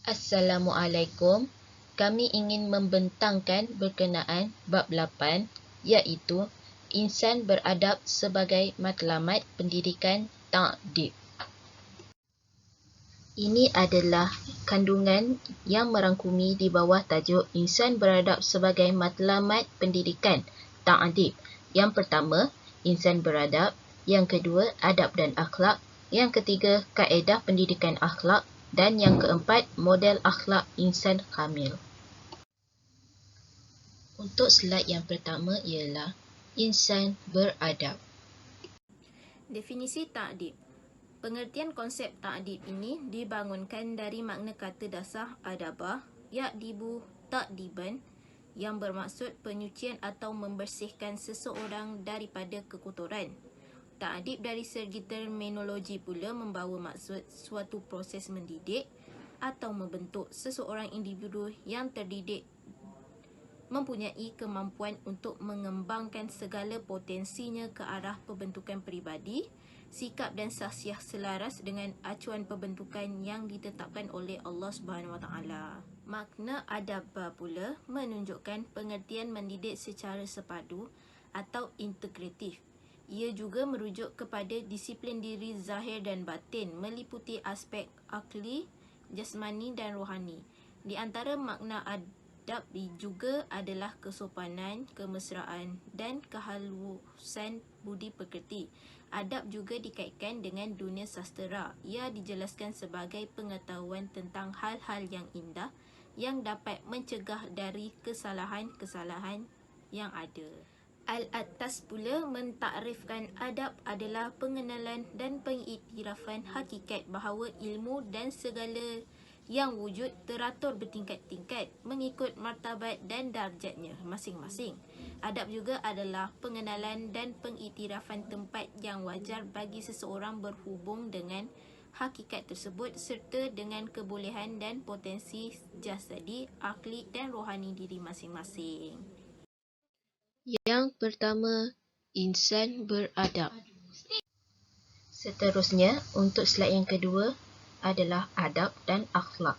Assalamualaikum. Kami ingin membentangkan berkenaan bab 8 iaitu insan beradab sebagai matlamat pendidikan ta'dib. Ini adalah kandungan yang merangkumi di bawah tajuk insan beradab sebagai matlamat pendidikan ta'dib. Yang pertama, insan beradab. Yang kedua, adab dan akhlak. Yang ketiga, kaedah pendidikan akhlak. Dan yang keempat, model akhlak insan kamil. Untuk slide yang pertama ialah insan beradab. Definisi ta'dib. Pengertian konsep ta'dib ini dibangunkan dari makna kata dasar adabah, ya'dibu ta'diban, yang bermaksud penyucian atau membersihkan seseorang daripada kekotoran. Ta'dib dari segi terminologi pula membawa maksud suatu proses mendidik atau membentuk seseorang individu yang terdidik mempunyai kemampuan untuk mengembangkan segala potensinya ke arah pembentukan peribadi, sikap dan sahsiah selaras dengan acuan pembentukan yang ditetapkan oleh Allah SWT. Makna adabah pula menunjukkan pengertian mendidik secara sepadu atau integratif. Ia juga merujuk kepada disiplin diri zahir dan batin meliputi aspek akli, jasmani dan rohani. Di antara makna adab juga adalah kesopanan, kemesraan dan kehalusan budi pekerti. Adab juga dikaitkan dengan dunia sastera. Ia dijelaskan sebagai pengetahuan tentang hal-hal yang indah yang dapat mencegah dari kesalahan-kesalahan yang ada. Al-Atas pula mentakrifkan adab adalah pengenalan dan pengiktirafan hakikat bahawa ilmu dan segala yang wujud teratur bertingkat-tingkat mengikut martabat dan darjatnya masing-masing. Adab juga adalah pengenalan dan pengiktirafan tempat yang wajar bagi seseorang berhubung dengan hakikat tersebut serta dengan kebolehan dan potensi jasadi, akli dan rohani diri masing-masing. Yang pertama, insan beradab. Seterusnya, untuk slide yang kedua adalah adab dan akhlak.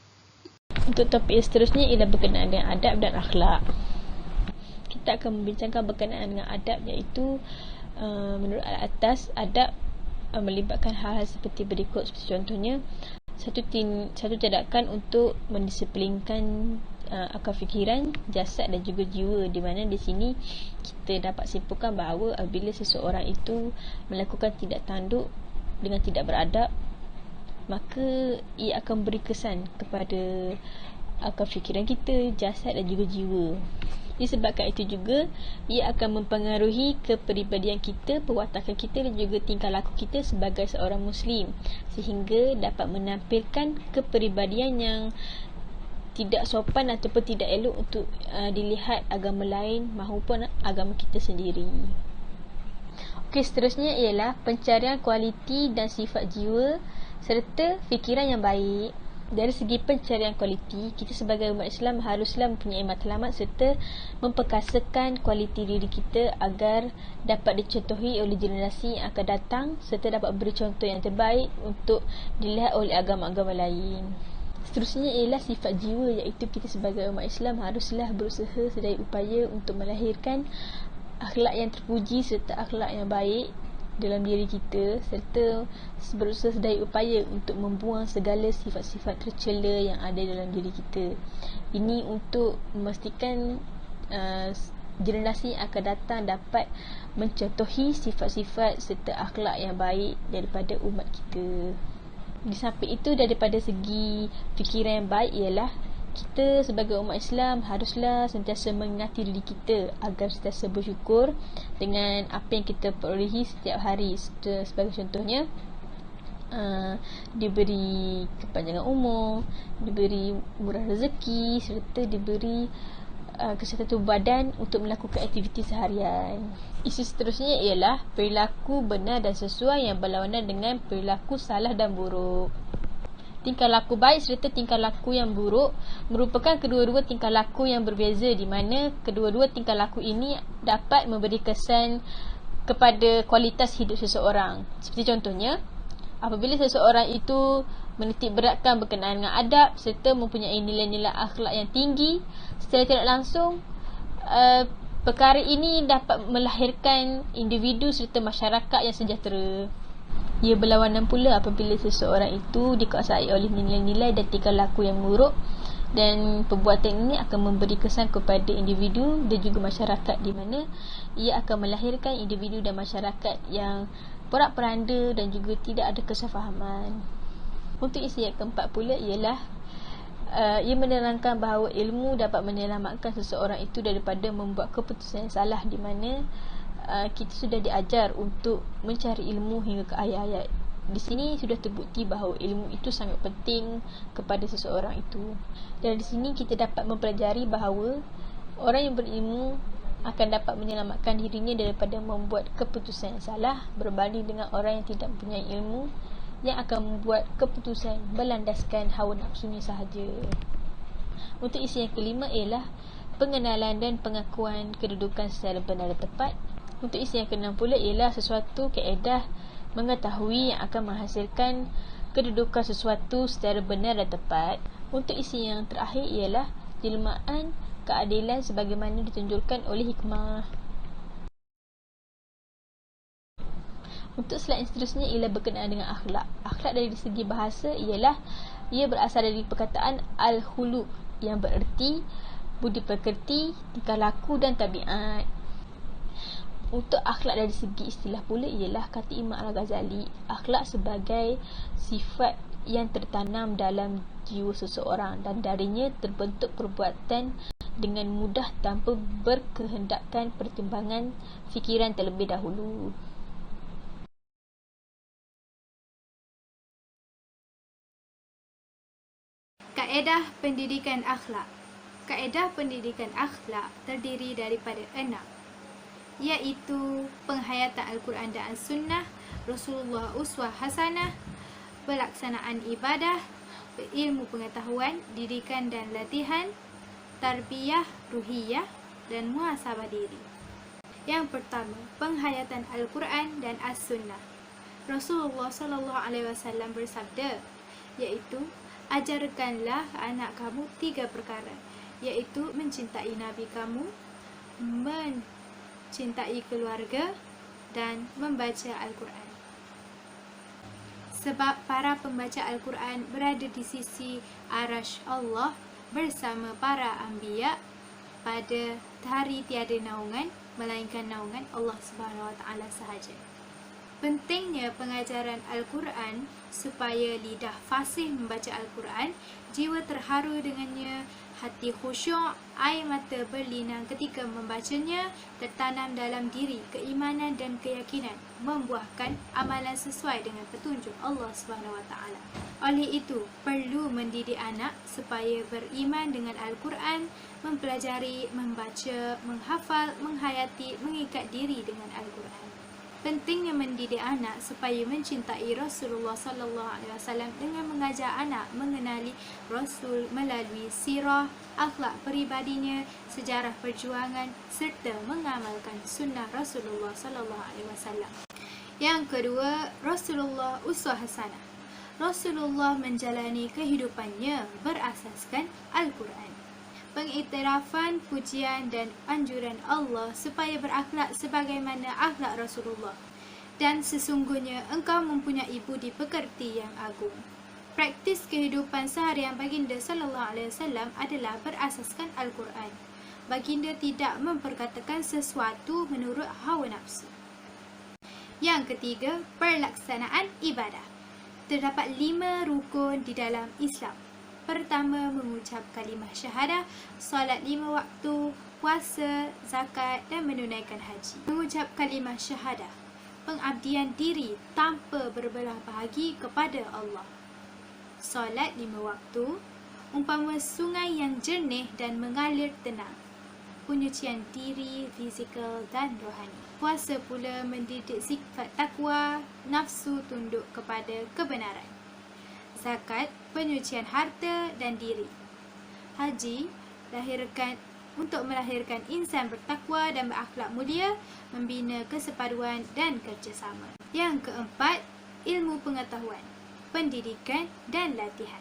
Untuk topik seterusnya ialah berkenaan dengan adab dan akhlak. Kita akan membincangkan berkenaan dengan adab iaitu menurut Al-Atas, adab melibatkan hal-hal seperti berikut. Seperti contohnya, satu tindakan untuk mendisiplinkan akal fikiran, jasad dan juga jiwa, di mana di sini kita dapat simpulkan bahawa apabila seseorang itu melakukan tindak tanduk dengan tidak beradab, maka ia akan beri kesan kepada akal fikiran kita, jasad dan juga jiwa. Disebabkan itu juga ia akan mempengaruhi kepribadian kita, perwatakan kita dan juga tingkah laku kita sebagai seorang Muslim, sehingga dapat menampilkan kepribadian yang tidak sopan ataupun tidak elok untuk dilihat agama lain maupun agama kita sendiri. Okey, seterusnya ialah pencarian kualiti dan sifat jiwa serta fikiran yang baik. Dari segi pencarian kualiti, kita sebagai umat Islam haruslah mempunyai matlamat serta memperkasakan kualiti diri kita agar dapat dicontohi oleh generasi yang akan datang serta dapat beri contoh yang terbaik untuk dilihat oleh agama-agama lain. Seterusnya ialah sifat jiwa, iaitu kita sebagai umat Islam haruslah berusaha sedaya upaya untuk melahirkan akhlak yang terpuji serta akhlak yang baik dalam diri kita, serta berusaha sedaya upaya untuk membuang segala sifat-sifat tercela yang ada dalam diri kita. Ini untuk memastikan generasi yang akan datang dapat mencontohi sifat-sifat serta akhlak yang baik daripada umat kita. Di samping itu, daripada segi fikiran yang baik ialah kita sebagai umat Islam haruslah sentiasa mengingati diri kita agar sentiasa bersyukur dengan apa yang kita perolehi setiap hari. Sebagai contohnya, diberi kepanjangan umur, diberi murah rezeki serta diberi kesihatan tubuh badan untuk melakukan aktiviti seharian. Isu seterusnya ialah perilaku benar dan sesuai yang berlawanan dengan perilaku salah dan buruk. Tingkah laku baik serta tingkah laku yang buruk merupakan kedua-dua tingkah laku yang berbeza, di mana kedua-dua tingkah laku ini dapat memberi kesan kepada kualitas hidup seseorang. Seperti contohnya, Apabila seseorang itu menitik beratkan berkenaan dengan adab serta mempunyai nilai-nilai akhlak yang tinggi, secara tidak langsung perkara ini dapat melahirkan individu serta masyarakat yang sejahtera. Ia berlawanan pula apabila seseorang itu dikuasai oleh nilai-nilai dan tingkah laku yang buruk, dan perbuatan ini akan memberi kesan kepada individu dan juga masyarakat, di mana ia akan melahirkan individu dan masyarakat yang porak-poranda dan juga tidak ada kesefahaman. Untuk isi yang keempat pula ialah ia menerangkan bahawa ilmu dapat menyelamatkan seseorang itu daripada membuat keputusan yang salah, di mana kita sudah diajar untuk mencari ilmu hingga ke ayat-ayat. Di sini sudah terbukti bahawa ilmu itu sangat penting kepada seseorang itu. Dan di sini kita dapat mempelajari bahawa orang yang berilmu akan dapat menyelamatkan dirinya daripada membuat keputusan yang salah, berbanding dengan orang yang tidak mempunyai ilmu yang akan membuat keputusan berlandaskan hawa nafsunya sahaja. Untuk isi yang kelima ialah pengenalan dan pengakuan kedudukan secara benar dan tepat. Untuk isi yang keenam pula ialah sesuatu kaedah mengetahui yang akan menghasilkan kedudukan sesuatu secara benar dan tepat. Untuk isi yang terakhir ialah jelmaan keadilan sebagaimana ditunjukkan oleh hikmah. Untuk slide yang seterusnya ialah berkenaan dengan akhlak. Akhlak dari segi bahasa ialah ia berasal dari perkataan al-khuluq yang bererti budi pekerti, tingkah laku dan tabiat. Untuk akhlak dari segi istilah pula ialah kata Imam Al-Ghazali, akhlak sebagai sifat yang tertanam dalam jiwa seseorang dan darinya terbentuk perbuatan dengan mudah tanpa berkehendakkan pertimbangan fikiran terlebih dahulu. Kaedah pendidikan akhlak. Kaedah pendidikan akhlak terdiri daripada 6, iaitu penghayatan Al-Quran dan As-Sunnah, Rasulullah uswah hasanah, pelaksanaan ibadah, ilmu pengetahuan, didikan dan latihan, tarbiyah ruhiyah dan muhasabah diri. Yang pertama, penghayatan Al-Quran dan As-Sunnah. Rasulullah SAW bersabda, iaitu ajarkanlah anak kamu 3 perkara, iaitu mencintai Nabi kamu, mencintai keluarga dan membaca Al-Quran. Sebab para pembaca Al-Quran berada di sisi arasy Allah bersama para anbiya pada hari tiada naungan melainkan naungan Allah Subhanahu Wa Taala sahaja. Pentingnya pengajaran Al-Quran supaya lidah fasih membaca Al-Quran, jiwa terharu dengannya, hati khusyuk, air mata berlinang ketika membacanya, tertanam dalam diri keimanan dan keyakinan, membuahkan amalan sesuai dengan petunjuk Allah SWT. Oleh itu, perlu mendidik anak supaya beriman dengan Al-Quran, mempelajari, membaca, menghafal, menghayati, mengikat diri dengan Al-Quran. Pentingnya mendidik anak supaya mencintai Rasulullah SAW dengan mengajar anak mengenali Rasul melalui sirah, akhlak peribadinya, sejarah perjuangan serta mengamalkan sunnah Rasulullah SAW. Yang kedua, Rasulullah uswah hasanah. Rasulullah menjalani kehidupannya berasaskan Al-Quran. Pengiktirafan, pujian dan anjuran Allah supaya berakhlak sebagaimana akhlak Rasulullah. Dan sesungguhnya engkau mempunyai budi pekerti yang agung. Praktis kehidupan seharian baginda SAW adalah berasaskan Al-Quran. Baginda tidak memperkatakan sesuatu menurut hawa nafsu. Yang ketiga, pelaksanaan ibadah. Terdapat 5 rukun di dalam Islam. Pertama, mengucap kalimah syahadah, solat 5 waktu, puasa, zakat dan menunaikan haji. Mengucap kalimah syahadah, pengabdian diri tanpa berbelah bahagi kepada Allah. Solat 5 waktu, umpama sungai yang jernih dan mengalir tenang. Penyucian diri, fizikal dan rohani. Puasa pula mendidik sifat takwa, nafsu tunduk kepada kebenaran. Zakat, penyucian harta dan diri. Haji, untuk melahirkan insan bertakwa dan berakhlak mulia, membina kesepaduan dan kerjasama. Yang keempat, ilmu pengetahuan, pendidikan dan latihan.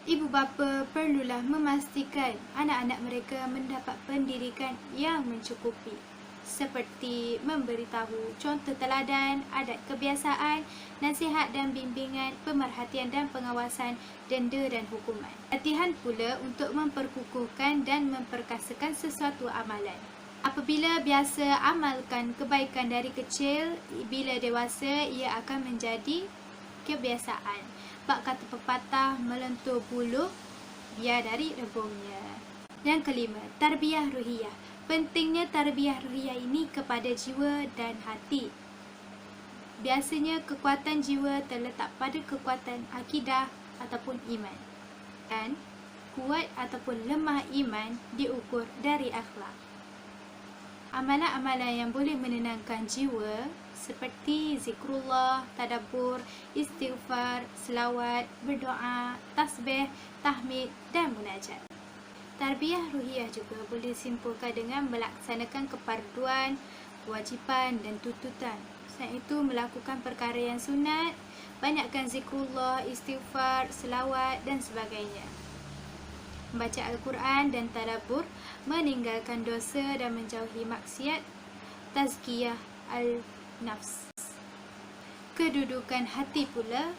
Ibu bapa perlulah memastikan anak-anak mereka mendapat pendidikan yang mencukupi, seperti memberitahu contoh teladan, adat kebiasaan, nasihat dan bimbingan, pemerhatian dan pengawasan, denda dan hukuman. Latihan pula untuk memperkukuhkan dan memperkasakan sesuatu amalan. Apabila biasa amalkan kebaikan dari kecil, bila dewasa ia akan menjadi kebiasaan. Bab kata pepatah, melentur buluh biar dari rebungnya. Yang kelima, tarbiyah ruhiyah. Pentingnya tarbiyah ruhiyah ini kepada jiwa dan hati. Biasanya kekuatan jiwa terletak pada kekuatan akidah ataupun iman. Dan kuat ataupun lemah iman diukur dari akhlak. Amalan-amalan yang boleh menenangkan jiwa seperti zikrullah, tadabbur, istighfar, selawat, berdoa, tasbih, tahmid dan munajat. Tarbiyah ruhiyah juga boleh simpulkan dengan melaksanakan keparduan, kewajipan dan tuntutan. Selain itu melakukan perkara yang sunat, banyakkan zikrullah, istighfar, selawat dan sebagainya. Membaca Al-Quran dan tadabbur, meninggalkan dosa dan menjauhi maksiat, tazkiyah al-nafs. Kedudukan hati pula,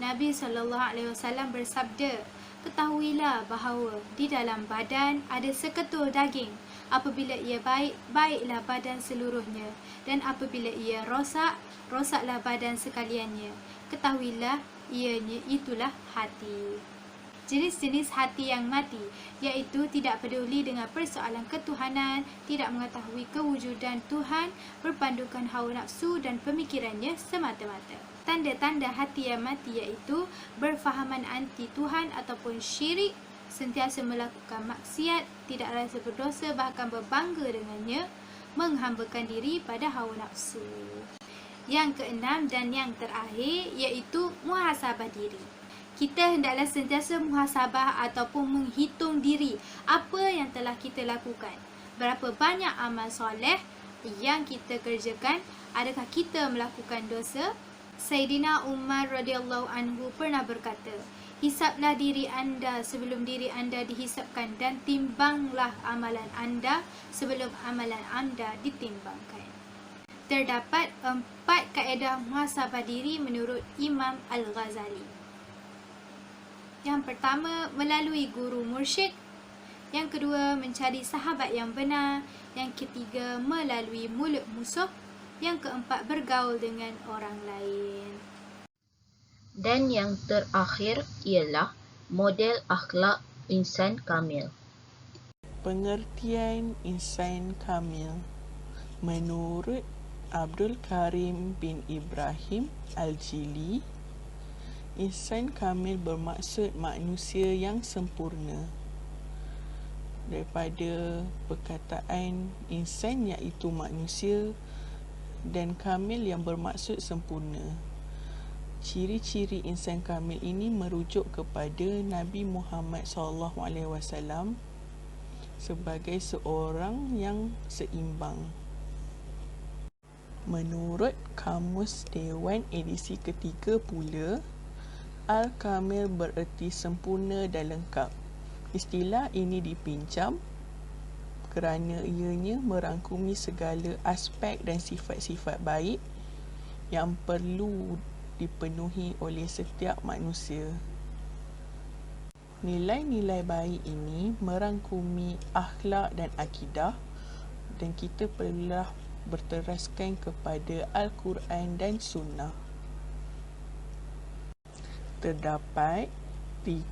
Nabi SAW bersabda, ketahuilah bahawa di dalam badan ada seketul daging. Apabila ia baik, baiklah badan seluruhnya. Dan apabila ia rosak, rosaklah badan sekaliannya. Ketahuilah ianya itulah hati. Jenis-jenis hati yang mati, iaitu tidak peduli dengan persoalan ketuhanan, tidak mengetahui kewujudan Tuhan, berpandukan hawa nafsu dan pemikirannya semata-mata. Tanda-tanda hati yang mati iaitu berfahaman anti Tuhan ataupun syirik, sentiasa melakukan maksiat, tidak rasa berdosa bahkan berbangga dengannya, menghambakan diri pada hawa nafsu. Yang keenam dan yang terakhir iaitu muhasabah diri. Kita hendaklah sentiasa muhasabah ataupun menghitung diri apa yang telah kita lakukan. Berapa banyak amal soleh yang kita kerjakan, adakah kita melakukan dosa? Sayyidina Umar radhiyallahu anhu pernah berkata, hisaplah diri anda sebelum diri anda dihisapkan dan timbanglah amalan anda sebelum amalan anda ditimbangkan. Terdapat 4 kaedah muhasabah diri menurut Imam Al-Ghazali. Yang pertama, melalui guru mursyid. Yang kedua, mencari sahabat yang benar. Yang ketiga, melalui mulut musuh. Yang keempat, bergaul dengan orang lain. Dan yang terakhir ialah model akhlak insan kamil. Pengertian insan kamil menurut Abdul Karim bin Ibrahim Al-Jili, insan kamil bermaksud manusia yang sempurna. Daripada perkataan insan iaitu manusia dan kamil yang bermaksud sempurna. Ciri-ciri insan kamil ini merujuk kepada Nabi Muhammad SAW sebagai seorang yang seimbang. Menurut Kamus Dewan edisi ketiga pula, Al-Kamil bererti sempurna dan lengkap. Istilah ini dipinjam kerana ianya merangkumi segala aspek dan sifat-sifat baik yang perlu dipenuhi oleh setiap manusia. Nilai-nilai baik ini merangkumi akhlak dan akidah, dan kita perlulah berteraskan kepada Al-Quran dan Sunnah. Terdapat 3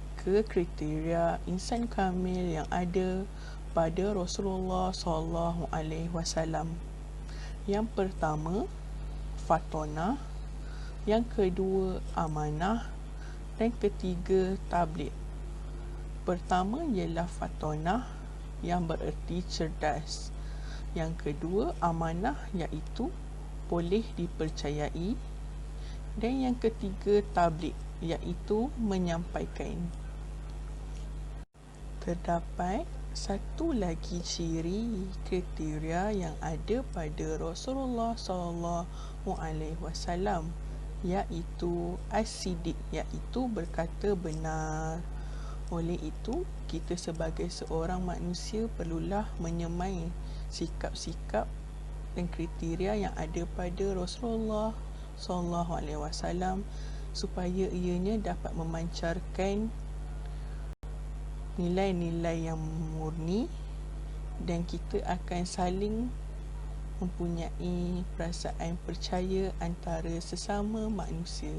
kriteria insan kamil yang ada pada Rasulullah SAW. Yang pertama, fatonah. Yang kedua, amanah. Dan ketiga, tabligh. Pertama ialah fatonah, yang bererti cerdas. Yang kedua, amanah, iaitu boleh dipercayai. Dan yang ketiga, tabligh, iaitu menyampaikan. Terdapat satu lagi ciri kriteria yang ada pada Rasulullah SAW, iaitu as-siddiq, iaitu berkata benar. Oleh itu, kita sebagai seorang manusia perlulah menyemai sikap-sikap dan kriteria yang ada pada Rasulullah SAW supaya ianya dapat memancarkan nilai-nilai yang murni dan kita akan saling mempunyai perasaan percaya antara sesama manusia.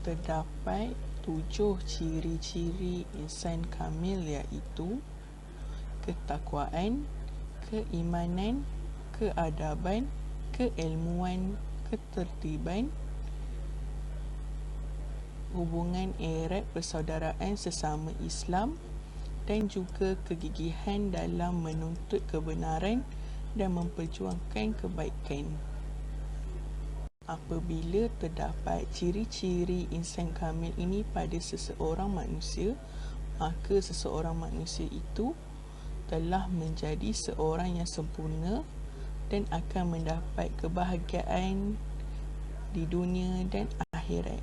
Terdapat 7 ciri-ciri insan kamil, iaitu ketakwaan, keimanan, keadaban, keilmuan, ketertiban, hubungan erat persaudaraan sesama Islam dan juga kegigihan dalam menuntut kebenaran dan memperjuangkan kebaikan. Apabila terdapat ciri-ciri insan kamil ini pada seseorang manusia, maka seseorang manusia itu telah menjadi seorang yang sempurna dan akan mendapat kebahagiaan di dunia dan akhirat.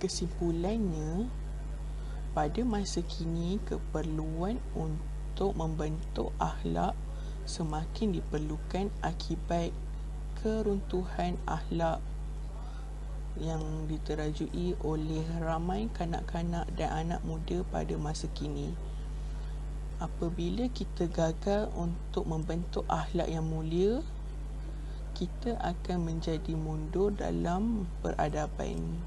Kesimpulannya, pada masa kini keperluan untuk membentuk akhlak semakin diperlukan akibat keruntuhan akhlak yang diterajui oleh ramai kanak-kanak dan anak muda pada masa kini. Apabila kita gagal untuk membentuk akhlak yang mulia, kita akan menjadi mundur dalam peradaban.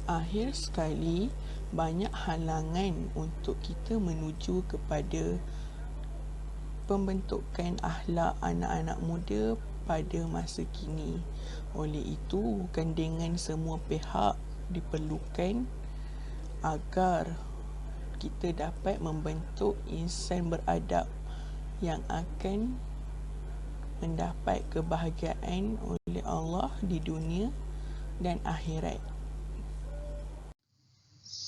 Akhir sekali, banyak halangan untuk kita menuju kepada pembentukan akhlak anak-anak muda pada masa kini. Oleh itu, gandengan semua pihak diperlukan agar kita dapat membentuk insan beradab yang akan mendapat kebahagiaan oleh Allah di dunia dan akhirat.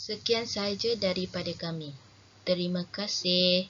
Sekian sahaja daripada kami. Terima kasih.